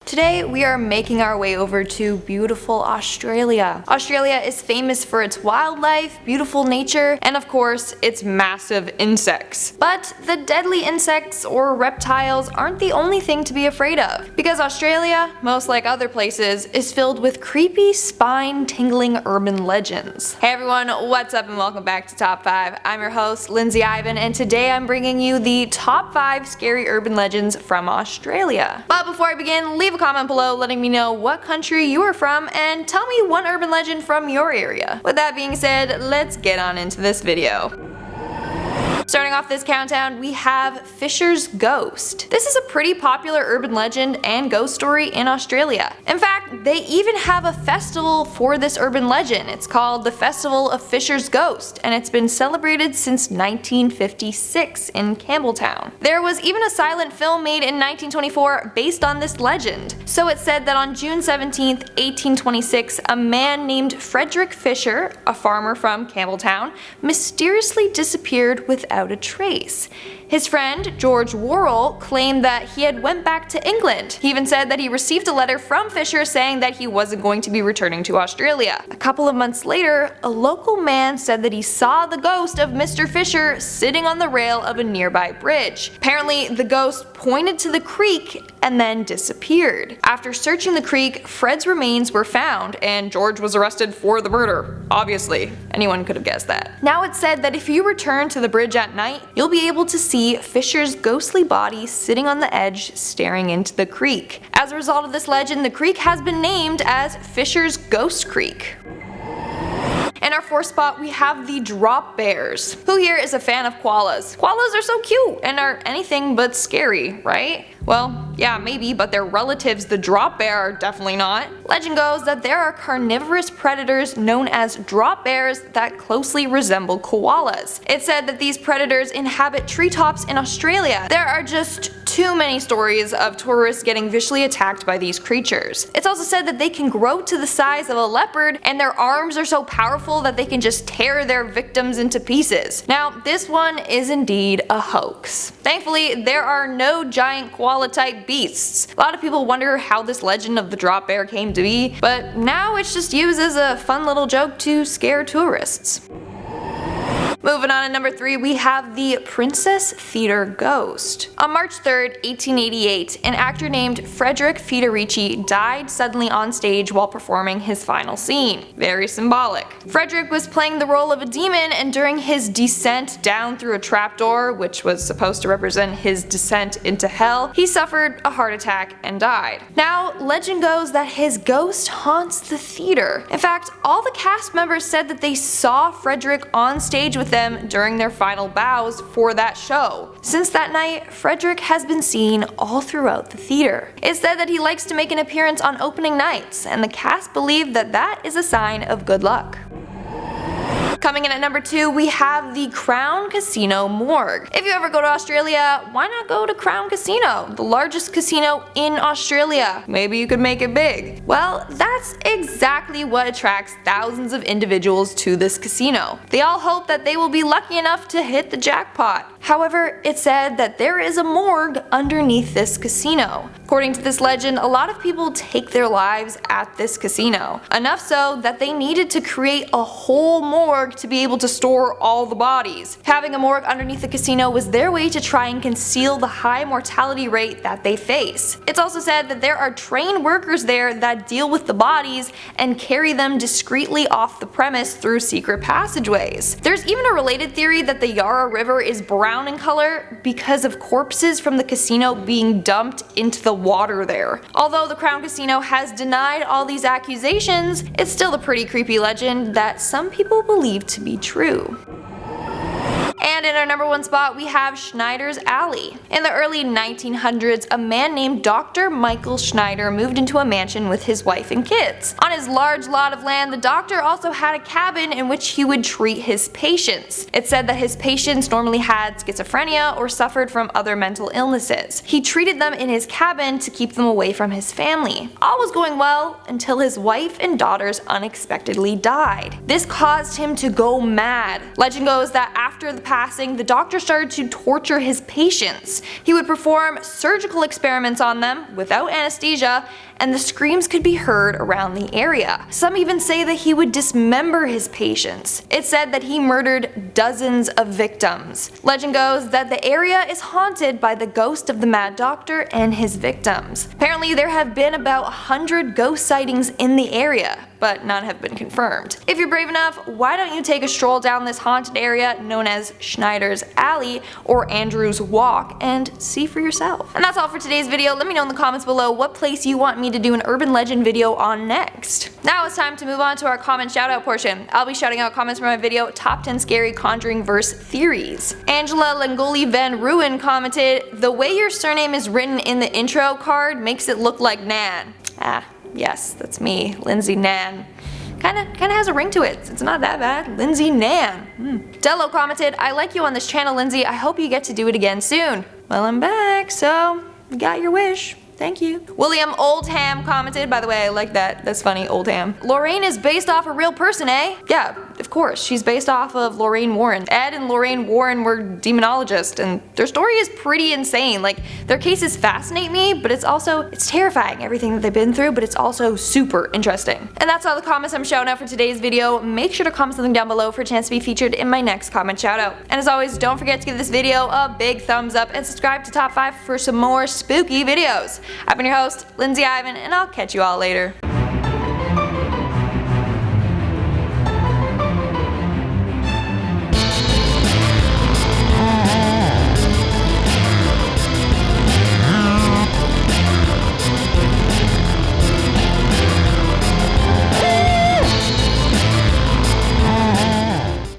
Today we are making our way over to beautiful Australia. Australia is famous for its wildlife, beautiful nature, and of course its massive insects. But the deadly insects or reptiles aren't the only thing to be afraid of, because Australia, most like other places, is filled with creepy, spine-tingling urban legends. Hey everyone, what's up and welcome back to Top 5. I'm your host, Lindsay Ivan, and today I'm bringing you the top 5 scary urban legends from Australia. But before I begin, leave a comment below letting me know what country you are from and tell me one urban legend from your area. With that being said, let's get on into this video. Starting off this countdown, we have Fisher's Ghost. This is a pretty popular urban legend and ghost story in Australia. In fact, they even have a festival for this urban legend. It's called the Festival of Fisher's Ghost, and it's been celebrated since 1956 in Campbelltown. There was even a silent film made in 1924 based on this legend. So it said that on June 17, 1826, a man named Frederick Fisher, a farmer from Campbelltown, mysteriously disappeared without a trace. His friend, George Worrell, claimed that he had went back to England. He even said that he received a letter from Fisher saying that he wasn't going to be returning to Australia. A couple of months later, a local man said that he saw the ghost of Mr. Fisher sitting on the rail of a nearby bridge. Apparently, the ghost pointed to the creek and then disappeared. After searching the creek, Fred's remains were found, and George was arrested for the murder. Obviously, anyone could have guessed that. Now it's said that if you return to the bridge at night, you'll be able to see Fisher's ghostly body sitting on the edge staring into the creek. As a result of this legend, the creek has been named as Fisher's Ghost Creek. In our fourth spot, we have the Drop Bears. Who here is a fan of koalas? Koalas are so cute and are anything but scary, right? Well, yeah, maybe, but their relatives, the drop bear, are definitely not. Legend goes that there are carnivorous predators known as drop bears that closely resemble koalas. It's said that these predators inhabit treetops in Australia. There are just too many stories of tourists getting viciously attacked by these creatures. It's also said that they can grow to the size of a leopard, and their arms are so powerful that they can just tear their victims into pieces. Now, this one is indeed a hoax. Thankfully, there are no giant koala-type beasts. A lot of people wonder how this legend of the drop bear came to be, but now it's just used as a fun little joke to scare tourists. Moving on to number 3, we have the Princess Theater Ghost. On March 3rd, 1888, an actor named Frederick Federici died suddenly on stage while performing his final scene. Very symbolic. Frederick was playing the role of a demon, and during his descent down through a trapdoor, which was supposed to represent his descent into hell, he suffered a heart attack and died. Now, legend goes that his ghost haunts the theater. In fact, all the cast members said that they saw Frederick on stage with them during their final bows for that show. Since that night, Frederick has been seen all throughout the theater. It's said that he likes to make an appearance on opening nights, and the cast believe that that is a sign of good luck. Coming in at number 2, we have the Crown Casino Morgue. If you ever go to Australia, why not go to Crown Casino, the largest casino in Australia? Maybe you could make it big. Well, that's exactly what attracts thousands of individuals to this casino. They all hope that they will be lucky enough to hit the jackpot. However, it's said that there is a morgue underneath this casino. According to this legend, a lot of people take their lives at this casino. Enough so that they needed to create a whole morgue to be able to store all the bodies. Having a morgue underneath the casino was their way to try and conceal the high mortality rate that they face. It's also said that there are trained workers there that deal with the bodies and carry them discreetly off the premise through secret passageways. There's even a related theory that the Yarra River is brown in color because of corpses from the casino being dumped into the water there. Although the Crown Casino has denied all these accusations, it's still a pretty creepy legend that some people believe to be true. And in our number 1 spot, we have Schneiders Alley. In the early 1900s, a man named Dr. Michael Schneider moved into a mansion with his wife and kids. On his large lot of land, the doctor also had a cabin in which he would treat his patients. It said that his patients normally had schizophrenia or suffered from other mental illnesses. He treated them in his cabin to keep them away from his family. All was going well until his wife and daughters unexpectedly died. This caused him to go mad. Legend goes that after the passing passing, the doctor started to torture his patients. He would perform surgical experiments on them without anesthesia, and the screams could be heard around the area. Some even say that he would dismember his patients. It's said that he murdered dozens of victims. Legend goes that the area is haunted by the ghost of the Mad Doctor and his victims. Apparently there have been about 100 ghost sightings in the area, but none have been confirmed. If you're brave enough, why don't you take a stroll down this haunted area known as Schneiders Alley or Andrew's Walk and see for yourself. And that's all for today's video. Let me know in the comments below what place you want me to do an urban legend video on next. Now it's time to move on to our comment shoutout portion. I'll be shouting out comments from my video Top 10 Scary Conjuring Verse Theories. Angela Langoli Van Ruin commented, "The way your surname is written in the intro card makes it look like Nan." Ah, yes, that's me, Lindsay Nan. Kinda has a ring to it. It's not that bad. Lindsay Nan. Dello commented, "I like you on this channel, Lindsay. I hope you get to do it again soon." Well, I'm back, so you got your wish. Thank you. William Oldham commented, by the way, I like that. That's funny, Oldham. "Lorraine is based off a real person, eh?" Yeah, of course. She's based off of Lorraine Warren. Ed and Lorraine Warren were demonologists, and their story is pretty insane. Like, their cases fascinate me, but it's terrifying, everything that they've been through, but it's also super interesting. And that's all the comments I'm shouting out for today's video. Make sure to comment something down below for a chance to be featured in my next comment shoutout. And as always, don't forget to give this video a big thumbs up and subscribe to Top 5 for some more spooky videos. I've been your host, Lindsay Ivan, and I'll catch you all later.